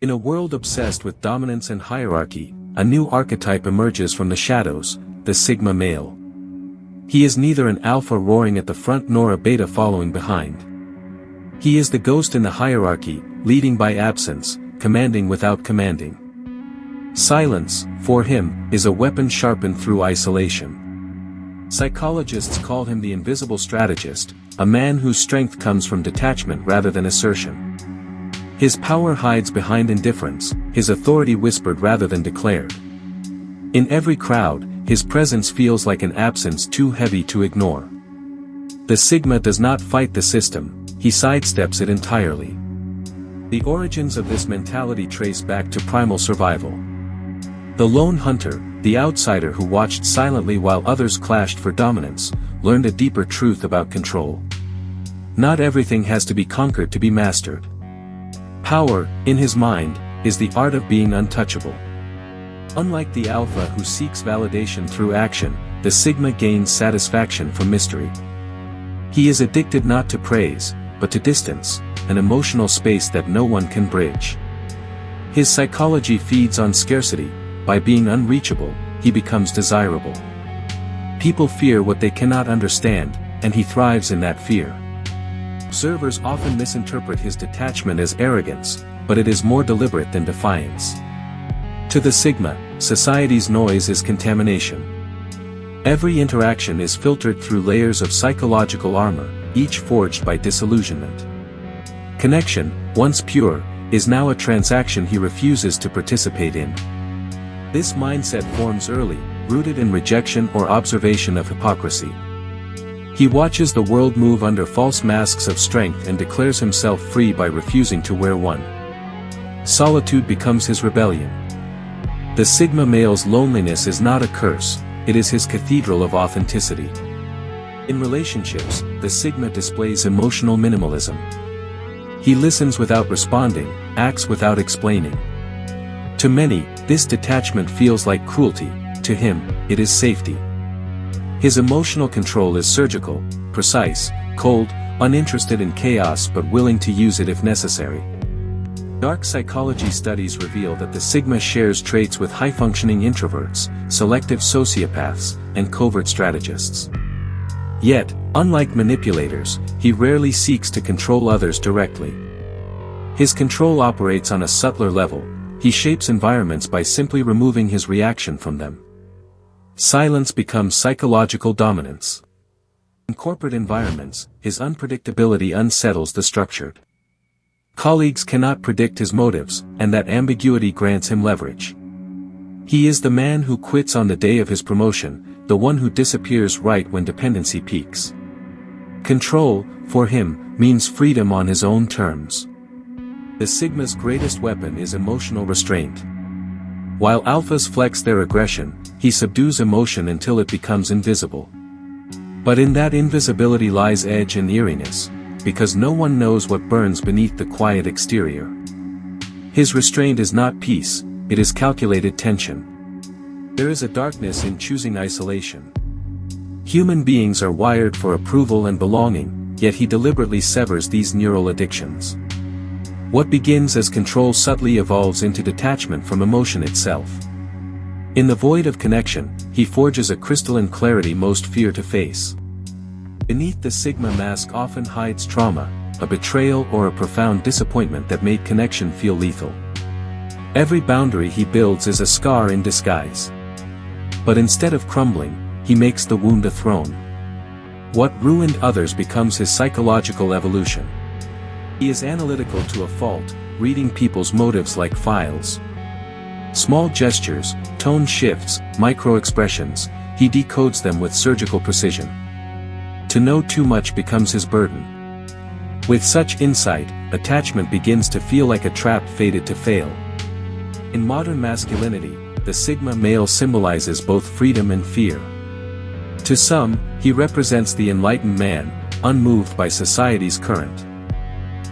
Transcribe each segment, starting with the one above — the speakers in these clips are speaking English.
In a world obsessed with dominance and hierarchy, a new archetype emerges from the shadows, the Sigma male. He is neither an alpha roaring at the front nor a beta following behind. He is the ghost in the hierarchy, leading by absence, commanding without commanding. Silence, for him, is a weapon sharpened through isolation. Psychologists call him the invisible strategist, a man whose strength comes from detachment rather than assertion. His power hides behind indifference, his authority whispered rather than declared. In every crowd, his presence feels like an absence too heavy to ignore. The Sigma does not fight the system, he sidesteps it entirely. The origins of this mentality trace back to primal survival. The lone hunter, the outsider who watched silently while others clashed for dominance, learned a deeper truth about control. Not everything has to be conquered to be mastered. Power, in his mind, is the art of being untouchable. Unlike the alpha who seeks validation through action, the Sigma gains satisfaction from mystery. He is addicted not to praise, but to distance, an emotional space that no one can bridge. His psychology feeds on scarcity. By being unreachable, he becomes desirable. People fear what they cannot understand, and he thrives in that fear. Observers often misinterpret his detachment as arrogance, but it is more deliberate than defiance. To the Sigma, society's noise is contamination. Every interaction is filtered through layers of psychological armor, each forged by disillusionment. Connection, once pure, is now a transaction he refuses to participate in. This mindset forms early, rooted in rejection or observation of hypocrisy. He watches the world move under false masks of strength and declares himself free by refusing to wear one. Solitude becomes his rebellion. The Sigma male's loneliness is not a curse, it is his cathedral of authenticity. In relationships, the Sigma displays emotional minimalism. He listens without responding, acts without explaining. To many, this detachment feels like cruelty, to him, it is safety. His emotional control is surgical, precise, cold, uninterested in chaos but willing to use it if necessary. Dark psychology studies reveal that the Sigma shares traits with high-functioning introverts, selective sociopaths, and covert strategists. Yet, unlike manipulators, he rarely seeks to control others directly. His control operates on a subtler level. He shapes environments by simply removing his reaction from them. Silence becomes psychological dominance. In corporate environments, his unpredictability unsettles the structured. Colleagues cannot predict his motives, and that ambiguity grants him leverage. He is the man who quits on the day of his promotion, the one who disappears right when dependency peaks. Control, for him, means freedom on his own terms. The Sigma's greatest weapon is emotional restraint. While alphas flex their aggression, he subdues emotion until it becomes invisible. But in that invisibility lies edge and eeriness, because no one knows what burns beneath the quiet exterior. His restraint is not peace, it is calculated tension. There is a darkness in choosing isolation. Human beings are wired for approval and belonging, yet he deliberately severs these neural addictions. What begins as control subtly evolves into detachment from emotion itself. In the void of connection, he forges a crystalline clarity most fear to face. Beneath the Sigma mask often hides trauma, a betrayal or a profound disappointment that made connection feel lethal. Every boundary he builds is a scar in disguise. But instead of crumbling, he makes the wound a throne. What ruined others becomes his psychological evolution. He is analytical to a fault, reading people's motives like files. Small gestures, tone shifts, micro-expressions, he decodes them with surgical precision. To know too much becomes his burden. With such insight, attachment begins to feel like a trap fated to fail. In modern masculinity, the Sigma male symbolizes both freedom and fear. To some, he represents the enlightened man, unmoved by society's current.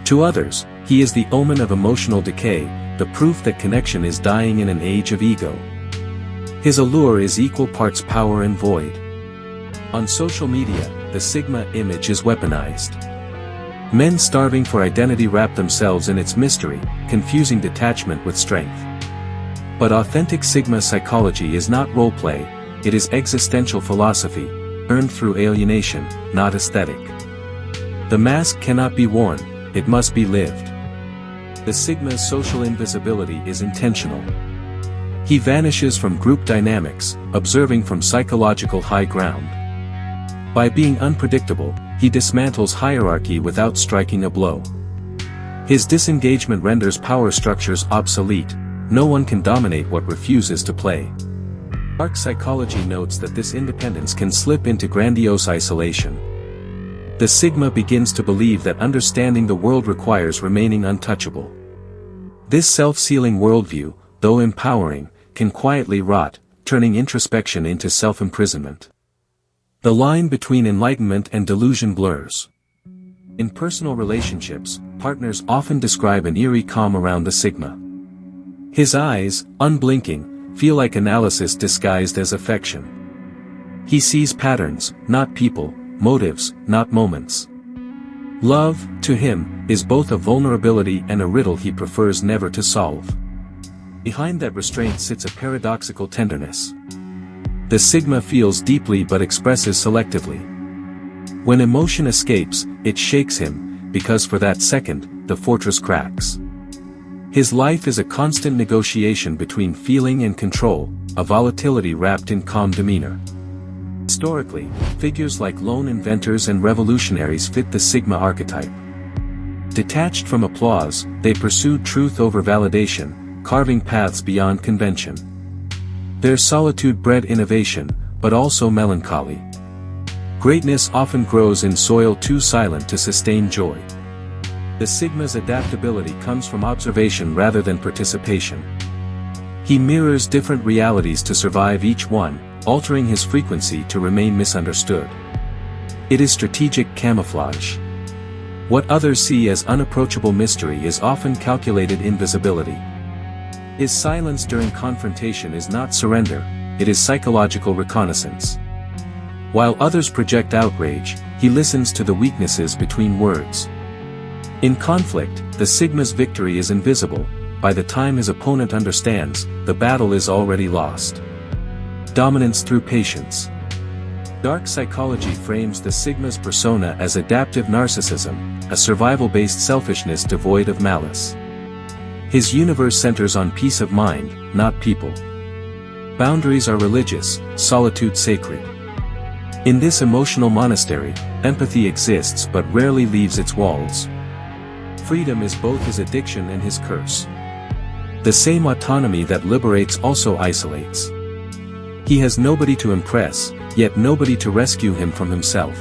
To others, he is the omen of emotional decay, the proof that connection is dying in an age of ego. His allure is equal parts power and void. On social media, the Sigma image is weaponized. Men starving for identity wrap themselves in its mystery, confusing detachment with strength. But authentic Sigma psychology is not roleplay, it is existential philosophy, earned through alienation, not aesthetic. The mask cannot be worn, it must be lived. The Sigma's social invisibility is intentional. He vanishes from group dynamics, observing from psychological high ground. By being unpredictable, he dismantles hierarchy without striking a blow. His disengagement renders power structures obsolete, no one can dominate what refuses to play. Dark psychology notes that this independence can slip into grandiose isolation. The Sigma begins to believe that understanding the world requires remaining untouchable. This self-sealing worldview, though empowering, can quietly rot, turning introspection into self-imprisonment. The line between enlightenment and delusion blurs. In personal relationships, partners often describe an eerie calm around the Sigma. His eyes, unblinking, feel like analysis disguised as affection. He sees patterns, not people, motives, not moments. Love, to him, is both a vulnerability and a riddle he prefers never to solve. Behind that restraint sits a paradoxical tenderness. The Sigma feels deeply but expresses selectively. When emotion escapes, it shakes him, because for that second, the fortress cracks. His life is a constant negotiation between feeling and control, a volatility wrapped in calm demeanor. Historically, figures like lone inventors and revolutionaries fit the Sigma archetype. Detached from applause, they pursued truth over validation, carving paths beyond convention. Their solitude bred innovation, but also melancholy. Greatness often grows in soil too silent to sustain joy. The Sigma's adaptability comes from observation rather than participation. He mirrors different realities to survive each one, altering his frequency to remain misunderstood. It is strategic camouflage. What others see as unapproachable mystery is often calculated invisibility. His silence during confrontation is not surrender, it is psychological reconnaissance. While others project outrage, he listens to the weaknesses between words. In conflict, the Sigma's victory is invisible. By the time his opponent understands, the battle is already lost. Dominance through patience. Dark psychology frames the Sigma's persona as adaptive narcissism, a survival-based selfishness devoid of malice. His universe centers on peace of mind, not people. Boundaries are religious, solitude sacred. In this emotional monastery, empathy exists but rarely leaves its walls. Freedom is both his addiction and his curse. The same autonomy that liberates also isolates. He has nobody to impress, yet nobody to rescue him from himself.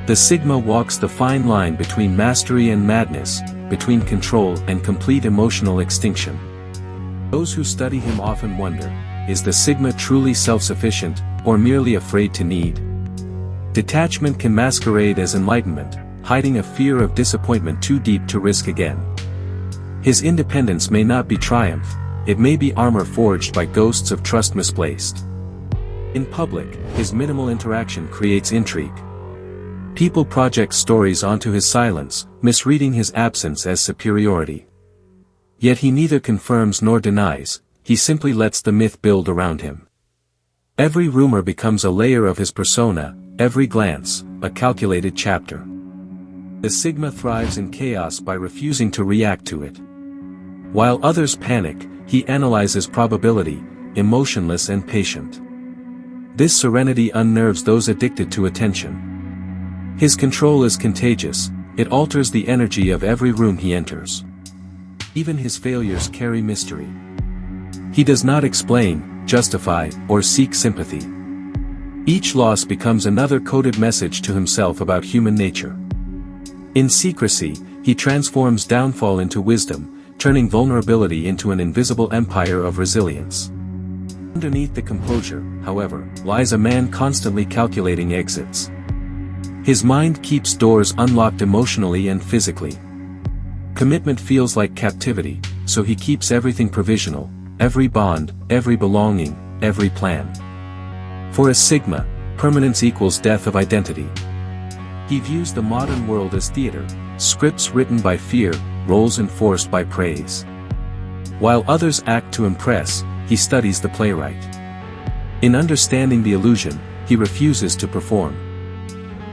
The Sigma walks the fine line between mastery and madness, between control and complete emotional extinction. Those who study him often wonder, is the Sigma truly self-sufficient, or merely afraid to need? Detachment can masquerade as enlightenment, hiding a fear of disappointment too deep to risk again. His independence may not be triumph, it may be armor forged by ghosts of trust misplaced. In public, his minimal interaction creates intrigue. People project stories onto his silence, misreading his absence as superiority. Yet he neither confirms nor denies, he simply lets the myth build around him. Every rumor becomes a layer of his persona, every glance, a calculated chapter. The Sigma thrives in chaos by refusing to react to it. While others panic, he analyzes probability, emotionless and patient. This serenity unnerves those addicted to attention. His control is contagious, it alters the energy of every room he enters. Even his failures carry mystery. He does not explain, justify, or seek sympathy. Each loss becomes another coded message to himself about human nature. In secrecy, he transforms downfall into wisdom, turning vulnerability into an invisible empire of resilience. Underneath the composure, however, lies a man constantly calculating exits. His mind keeps doors unlocked emotionally and physically. Commitment feels like captivity, so he keeps everything provisional, every bond, every belonging, every plan. For a Sigma, permanence equals death of identity. He views the modern world as theater, scripts written by fear, roles enforced by praise. While others act to impress, he studies the playwright. In understanding the illusion, he refuses to perform.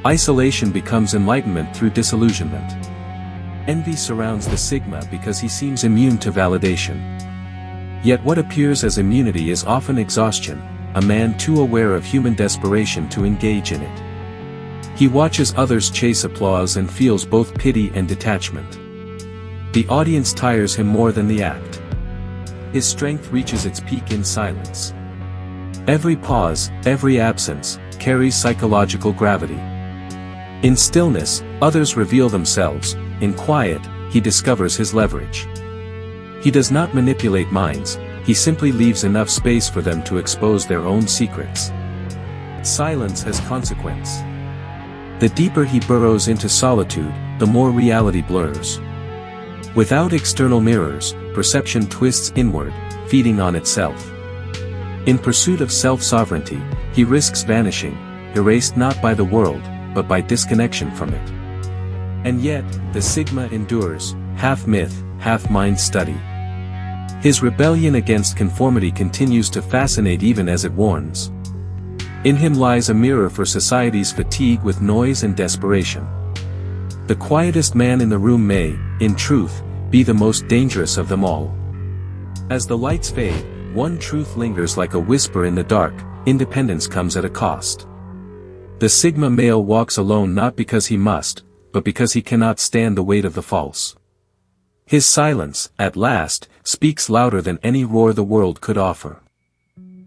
Isolation becomes enlightenment through disillusionment. Envy surrounds the Sigma because he seems immune to validation. Yet what appears as immunity is often exhaustion, a man too aware of human desperation to engage in it. He watches others chase applause and feels both pity and detachment. The audience tires him more than the act. His strength reaches its peak in silence. Every pause, every absence, carries psychological gravity. In stillness, others reveal themselves. In quiet, he discovers his leverage. He does not manipulate minds, he simply leaves enough space for them to expose their own secrets. Silence has consequence. The deeper he burrows into solitude, the more reality blurs. Without external mirrors, perception twists inward, feeding on itself. In pursuit of self-sovereignty, he risks vanishing, erased not by the world, but by disconnection from it. And yet, the Sigma endures, half myth, half mind study. His rebellion against conformity continues to fascinate even as it warns. In him lies a mirror for society's fatigue with noise and desperation. The quietest man in the room may, in truth, be the most dangerous of them all. As the lights fade, one truth lingers like a whisper in the dark: independence comes at a cost. The Sigma male walks alone not because he must, but because he cannot stand the weight of the false. His silence, at last, speaks louder than any roar the world could offer.